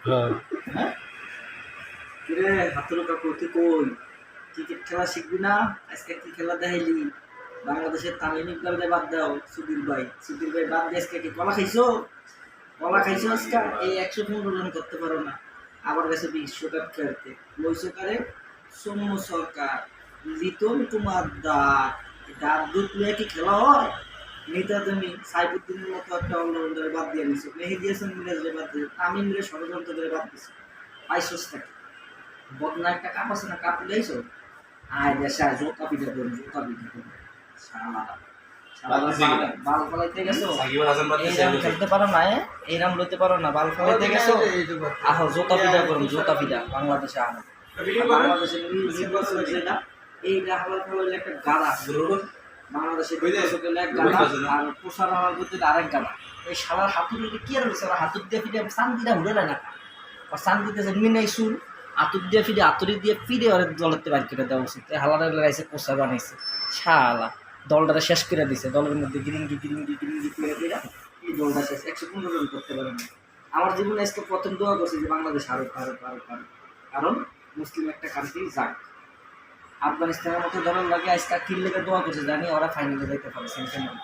হ্যাঁ কিরে হাতুরু কাকু তুই কই ক্রিকেট খেলা শিখবি না? আজকে কি খেলা দেখাইলি? বাংলাদেশের তামিম ইকবালকে বাদ দাও, সুধীর ভাই বাদ দিয়ে আজকে কি কলা খাইছো? কলা খাইছো আজকে? এই 115 রান করতে পারো না, আবার গেছে বিশ্বকাপ খেলতে। লইছো কারে? সৌম্য সরকার, লিটন কুমার দাস। দাঁত দুধ লইয়া কি খেলা হয়? নিতা তুমি সাইফুদ্দিনের মতো একটা অলরাউন্ডারে বাদ দিয়ে নিছো, মেহেদী হাসান মিরাজরে বাদ দিয়ে, তামিমরে ষড়যন্ত্র করে বাদ দিছো। পাইছোস টাকা বদনা একটা কাপ আছে না, কাপ উঠাইছো? আয় দেশে আয়, জোতা পিঠা করুন, জোতা পিঠা করুন। শালা বাল ফলাইতে গেছো, এইরাম খেলতে পারো না, এইরাম লইতে পারো না, বাল ফলাইতে গেছো। আহো জোতা পিঠা করুন, জোতা পিঠা বাংলাদেশে আনো। বাংলাদেশের যেটা এইটা হালাল ফলাইলে একটা গাড়া, বাংলাদেশের এক গাড়া আর প্রসার হওয়ার করতে আরেক গাড়া। এই শালার হাতুড়ি কি আর হয়েছে? হাতুর দিয়ে ফিরে শান্তিটা উড়ে না, আর শান্তিতে মিনাই শুন আতুর দিয়ে ফিরে আতুরি দিয়ে ফিরে ওর দলের বাইর করে দেওয়া উচিত। হালারে লাইছে কোষা বানাইছে শালা, দলটা শেষ করে দিছে। দলের মধ্যে গিরিঙ্গি করে দিয়ে এই দলটা শেষ। 115 রান করতে পারে না। আমার জীবনে আজকে প্রথম দোয়া করছে যে বাংলাদেশ আরো কারণ মুসলিম একটা কান্ট্রি যাক। আফগানিস্তানের মতো দলের লাগে আজকে কিল্লেকে দোয়া করছে, জানি ওরা ফাইনালে যেতে পারে সেমিফাইনাল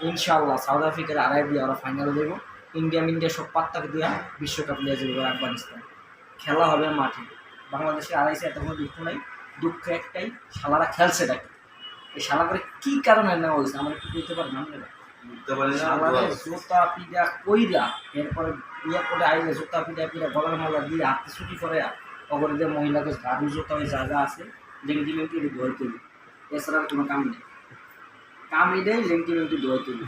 ইনশাআল্লাহ। সাউথ আফ্রিকার আড়াই দিয়ে ওরা ফাইনালে দেব। ইন্ডিয়া সব পাত্তাকে দিয়ে বিশ্বকাপ নিয়ে যাবে আফগানিস্তান। খেলা হবে মাঠে। বাংলাদেশে আড়াইছে, এত কোনো দুঃখ নাই। দুঃখ একটাই, শালারা খেলছে নাকি, এই শালা করে কি কারণে নেওয়া হয়েছে আমার একটু বলতে পারবেন আপনারা? জোতা পিঠা কইরা এরপরে ইয়া করে আইলে জোতা পিঠা গলার মালা দিয়ে হাতে ছুটি করে অগরে যে মহিলাকে গাড়ি জোতা ওই জায়গা আছে লেংটি মেংটি ধোয় তুলি, এছাড়া কোনো কাম নেই। কাম নেই লেংটি মেংটি ধোয় তুলি।